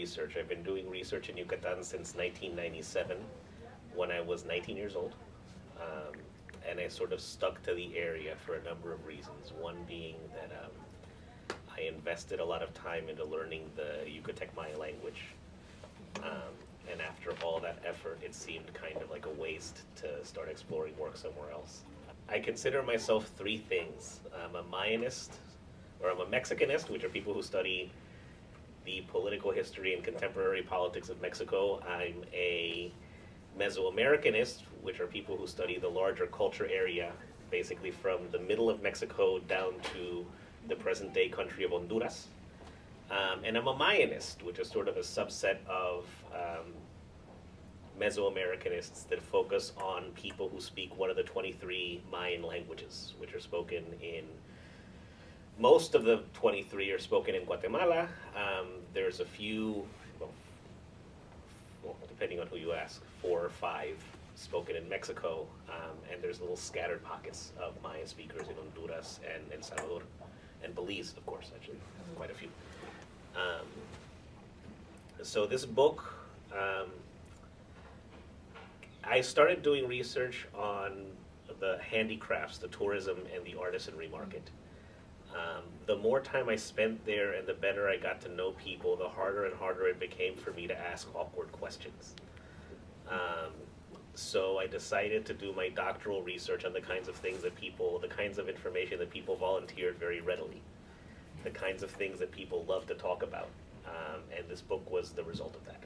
research. I've been doing research in Yucatan since 1997, when I was 19 years old. And I sort of stuck to the area for a number of reasons. One being that I invested a lot of time into learning the Yucatec Maya language. And after all that effort, it seemed kind of like a waste to start exploring work somewhere else. I consider myself three things. I'm a Mayanist, or I'm a Mexicanist, which are people who study the political history and contemporary politics of Mexico. I'm a Mesoamericanist, which are people who study the larger culture area, basically from the middle of Mexico down to the present-day country of Honduras. And I'm a Mayanist, which is sort of a subset of Mesoamericanists that focus on people who speak one of the 23 Mayan languages, which are spoken in, most of the 23 are spoken in Guatemala. There's a few, well, depending on who you ask, 4 or 5 spoken in Mexico, and there's little scattered pockets of Mayan speakers in Honduras and El Salvador, and Belize, of course, actually, quite a few. So this book, I started doing research on the handicrafts, the tourism, and the artisanry market. The more time I spent there and the better I got to know people, the harder and harder it became for me to ask awkward questions. So I decided to do my doctoral research on the kinds of things that people, the kinds of information that people volunteered very readily, the kinds of things that people love to talk about. And this book was the result of that.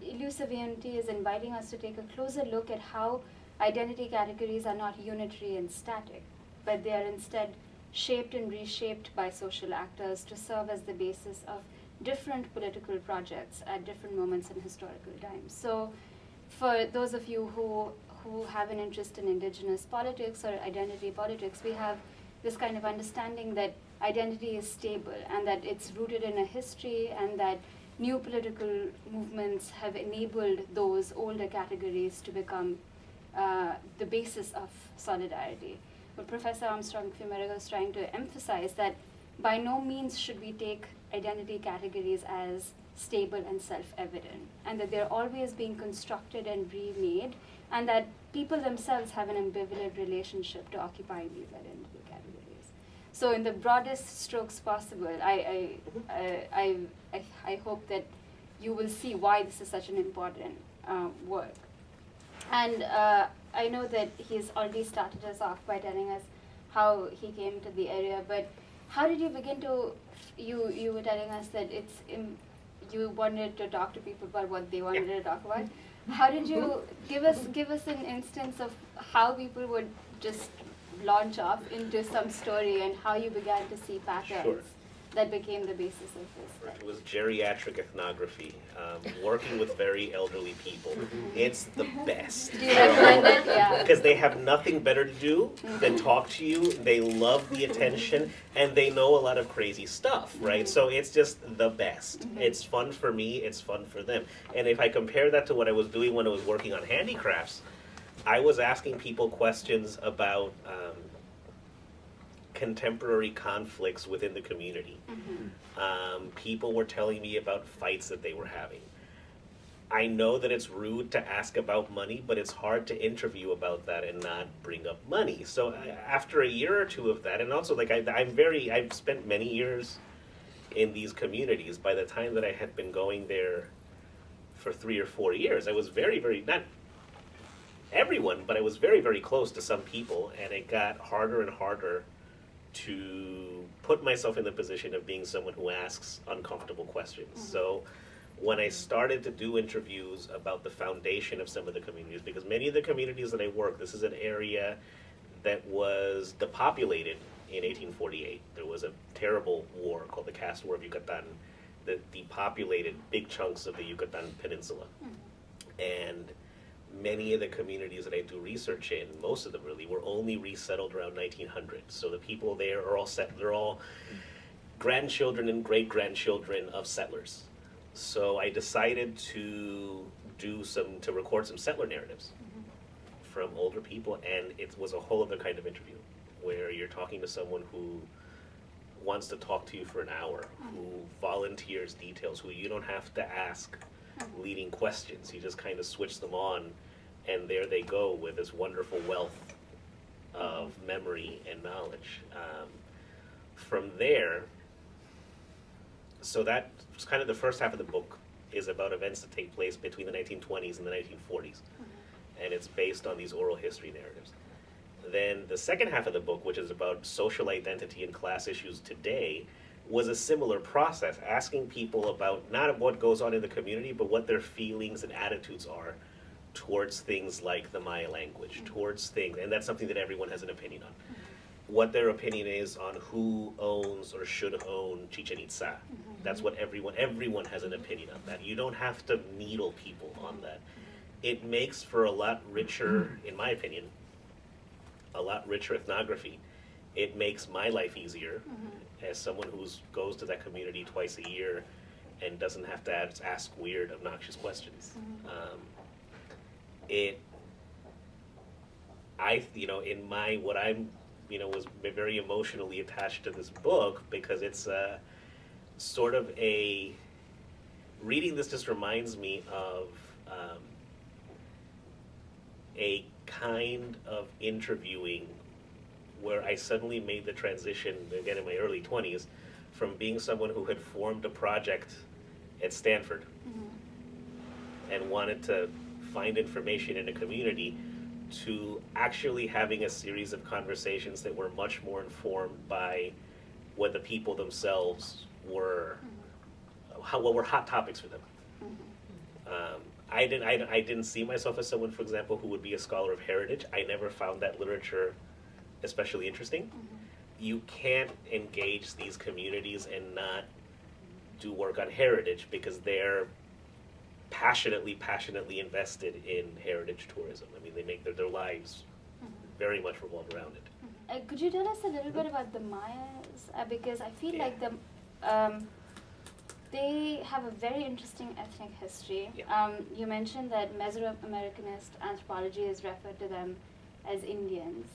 Elusive Unity is inviting us to take a closer look at how identity categories are not unitary and static, but they are instead shaped and reshaped by social actors to serve as the basis of different political projects at different moments in historical time. So for those of you who have an interest in indigenous politics or identity politics, we have this kind of understanding that identity is stable and that it's rooted in a history and that new political movements have enabled those older categories to become the basis of solidarity. But Professor Armstrong-Fumero is trying to emphasize that by no means should we take identity categories as stable and self-evident, and that they're always being constructed and remade, and that people themselves have an ambivalent relationship to occupying these identity categories. So in the broadest strokes possible, I hope that you will see why this is such an important work. And I know that he's already started us off by telling us how he came to the area, but how did you begin to, you were telling us that you wanted to talk to people about what they wanted to talk about. How did you, give us an instance of how people would just launch off into some story and how you began to see patterns? Sure. That became the basis of this. It was geriatric ethnography, working with very elderly people. It's the best. Do you recommend it? Yeah. Because they have nothing better to do than talk to you. They love the attention, and they know a lot of crazy stuff, right? So it's just the best. It's fun for me, it's fun for them. And if I compare that to what I was doing when I was working on handicrafts, I was asking people questions about contemporary conflicts within the community. People were telling me about fights that they were having. I know that it's rude to ask about money, but it's hard to interview about that and not bring up money. So after a year or two of that, and also like I've spent many years in these communities. By the time that I had been going there for 3 or 4 years, I was very, very, not everyone, but I was very, very close to some people, and it got harder and harder to put myself in the position of being someone who asks uncomfortable questions. So when I started to do interviews about the foundation of some of the communities, because many of the communities that I work, this is an area that was depopulated in 1848. There was a terrible war called the Caste War of Yucatan that depopulated big chunks of the Yucatan Peninsula. And many of the communities that I do research in, most of them really, were only resettled around 1900. So the people there are all they're all grandchildren and great-grandchildren of settlers. So I decided to record some settler narratives from older people, and it was a whole other kind of interview, where you're talking to someone who wants to talk to you for an hour, who volunteers details, who you don't have to ask leading questions. You just kind of switch them on, and there they go with this wonderful wealth of memory and knowledge. From there, so that's kind of the first half of the book is about events that take place between the 1920s and the 1940s. And it's based on these oral history narratives. Then the second half of the book, which is about social identity and class issues today, was a similar process, asking people about not what goes on in the community, but what their feelings and attitudes are towards things like the Maya language, towards things, and that's something that everyone has an opinion on. What their opinion is on who owns or should own Chichen Itza. That's what everyone has an opinion on that. You don't have to needle people on that. It makes for a lot richer, in my opinion, a lot richer ethnography. It makes my life easier as someone who goes to that community twice a year and doesn't have to ask weird, obnoxious questions. Was very emotionally attached to this book because it's sort of reading this just reminds me of a kind of interviewing where I suddenly made the transition, again in my early 20s, from being someone who had formed a project at Stanford and wanted to find information in a community to actually having a series of conversations that were much more informed by what the people themselves were, what were hot topics for them. I didn't see myself as someone, for example, who would be a scholar of heritage. I never found that literature especially interesting. You can't engage these communities and not do work on heritage because they're passionately invested in heritage tourism. I mean, they make their lives very much revolve around it. Could you tell us a little bit about the Mayas? Because I feel like they have a very interesting ethnic history. You mentioned that Mesoamericanist anthropology has referred to them as Indians,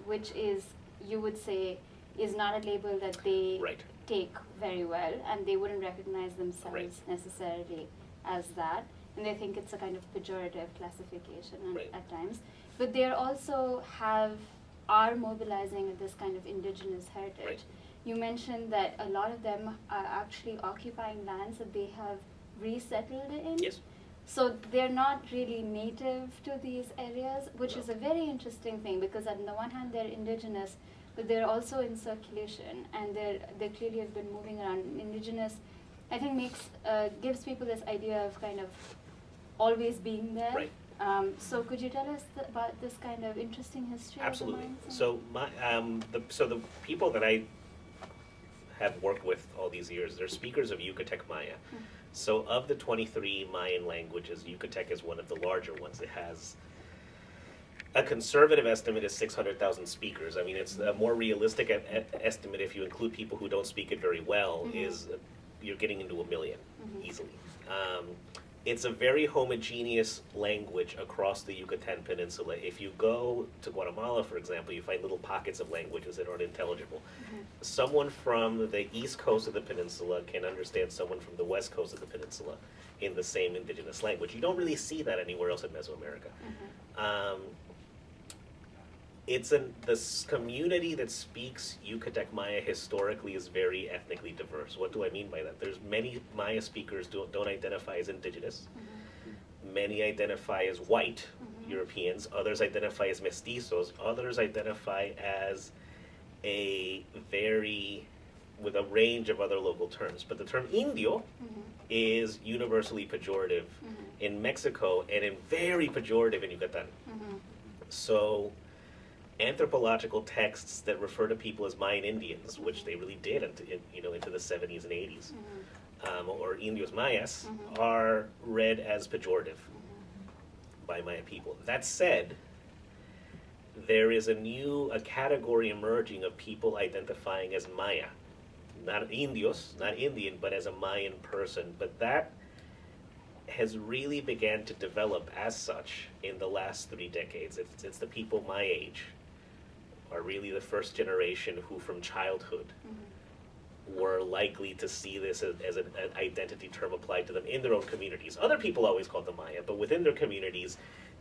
which is, you would say, is not a label that they take very well, and they wouldn't recognize themselves necessarily as that, and they think it's a kind of pejorative classification at times. But they also are mobilizing this kind of indigenous heritage. You mentioned that a lot of them are actually occupying lands that they have resettled in. So they're not really native to these areas, which is a very interesting thing, because on the one hand they're indigenous, but they're also in circulation, and they clearly have been moving around. Indigenous, I think, gives people this idea of kind of always being there. So could you tell us about this kind of interesting history? Absolutely. So the people that I have worked with all these years, they're speakers of Yucatec Maya. So of the 23 Mayan languages, Yucatec is one of the larger ones. It has a conservative estimate is 600,000 speakers. I mean, it's a more realistic estimate, if you include people who don't speak it very well, is you're getting into 1 million easily. It's a very homogeneous language across the Yucatan Peninsula. If you go to Guatemala, for example, you find little pockets of languages that are unintelligible. Someone from the east coast of the peninsula can understand someone from the west coast of the peninsula in the same indigenous language. You don't really see that anywhere else in Mesoamerica. This community that speaks Yucatec Maya historically is very ethnically diverse. What do I mean by that? There's many Maya speakers don't identify as indigenous. Many identify as white Europeans. Others identify as mestizos. Others identify as with a range of other local terms. But the term indio is universally pejorative in Mexico and very pejorative in Yucatan. So anthropological texts that refer to people as Mayan Indians, which they really did into the 70s and 80s, or Indios Mayas, are read as pejorative by Maya people. That said, there is a category emerging of people identifying as Maya, not Indios, not Indian, but as a Mayan person. But that has really began to develop as such in the last 3 decades. It's the people my age are really the first generation who from childhood were likely to see this as an identity term applied to them in their own communities. Other people always called them Maya, but within their communities,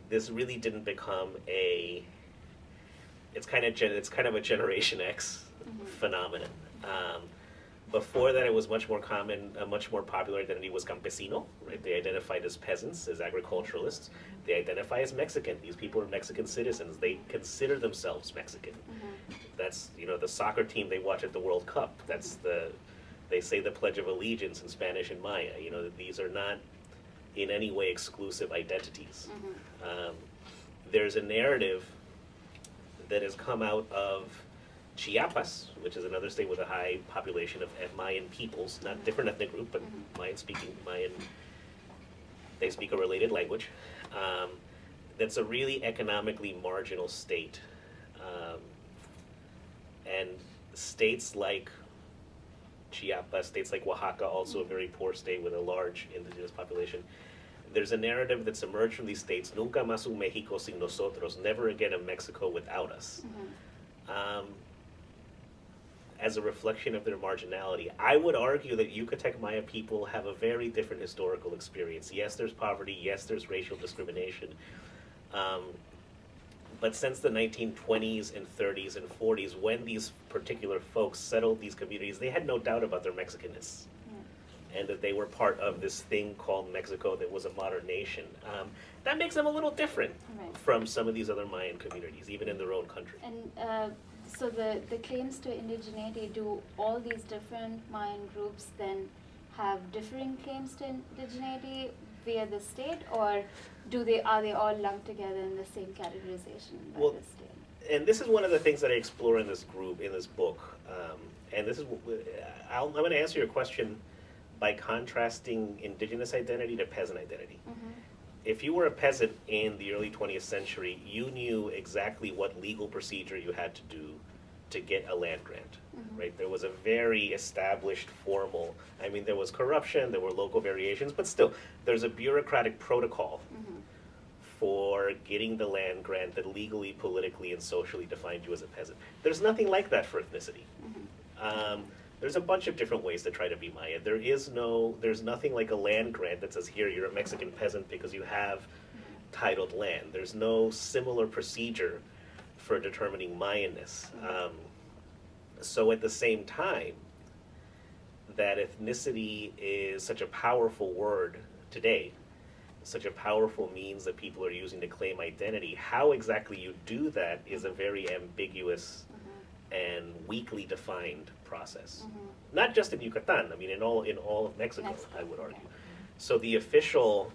this really didn't become it's kind of a Generation X phenomenon. Before that, it was much more common, a much more popular identity was campesino, right? They identified as peasants, as agriculturalists. They identify as Mexican. These people are Mexican citizens. They consider themselves Mexican. That's, the soccer team they watch at the World Cup. They say the Pledge of Allegiance in Spanish and Maya. These are not in any way exclusive identities. There's a narrative that has come out of Chiapas, which is another state with a high population of Mayan peoples, not different ethnic group, but they speak a related language. That's a really economically marginal state. And states like Chiapas, states like Oaxaca, also a very poor state with a large indigenous population. There's a narrative that's emerged from these states, nunca más un México sin nosotros, never again a Mexico without us. As a reflection of their marginality. I would argue that Yucatec Maya people have a very different historical experience. Yes, there's poverty. Yes, there's racial discrimination. But since the 1920s and 30s and 40s, when these particular folks settled these communities, they had no doubt about their Mexicanness. And that they were part of this thing called Mexico that was a modern nation. That makes them a little different from some of these other Mayan communities, even in their own country. And so the claims to indigeneity, do all these different Mayan groups then have differing claims to indigeneity via the state, or are they all lumped together in the same categorization by the state? And this is one of the things that I explore in this book. And this is, I'm going to answer your question by contrasting indigenous identity to peasant identity. If you were a peasant in the early 20th century, you knew exactly what legal procedure you had to do to get a land grant, right? There was a very established formal, there was corruption, there were local variations, but still, there's a bureaucratic protocol for getting the land grant that legally, politically, and socially defined you as a peasant. There's nothing like that for ethnicity. There's a bunch of different ways to try to be Maya. There's nothing like a land grant that says, here, you're a Mexican peasant because you have titled land. There's no similar procedure for determining Mayanness. So at the same time, that ethnicity is such a powerful word today, such a powerful means that people are using to claim identity, how exactly you do that is a very ambiguous and weakly defined process. Not just in Yucatan, in all of Mexico, I would argue. So the official,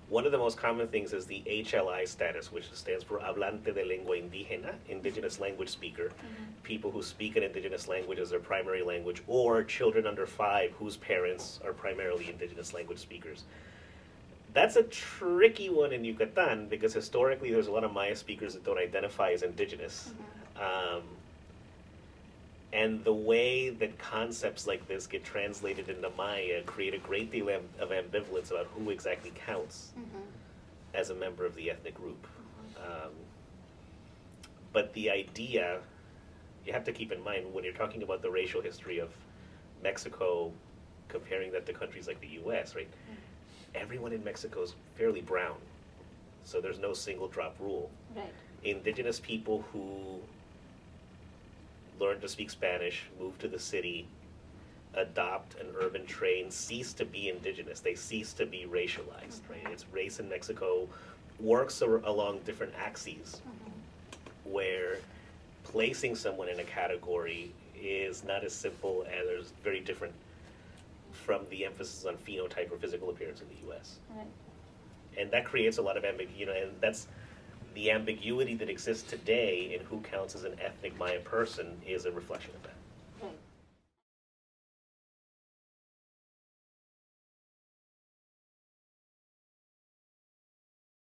one of the most common things is the HLI status, which stands for Hablante de Lengua Indígena, indigenous language speaker, people who speak an indigenous language as their primary language, or children under 5 whose parents are primarily indigenous language speakers. That's a tricky one in Yucatan because historically there's a lot of Maya speakers that don't identify as indigenous. And the way that concepts like this get translated into Maya create a great deal of ambivalence about who exactly counts as a member of the ethnic group. But the idea, you have to keep in mind when you're talking about the racial history of Mexico, comparing that to countries like the US, right? Everyone in Mexico is fairly brown, so there's no single drop rule. Right. Indigenous people who learn to speak Spanish, move to the city, adopt an urban train, cease to be indigenous. They cease to be racialized, right? It's race in Mexico works along different axes where placing someone in a category is not as simple and is very different from the emphasis on phenotype or physical appearance in the U.S. Right. And that creates a lot of ambiguity, and that's the ambiguity that exists today in who counts as an ethnic Maya person is a reflection of that.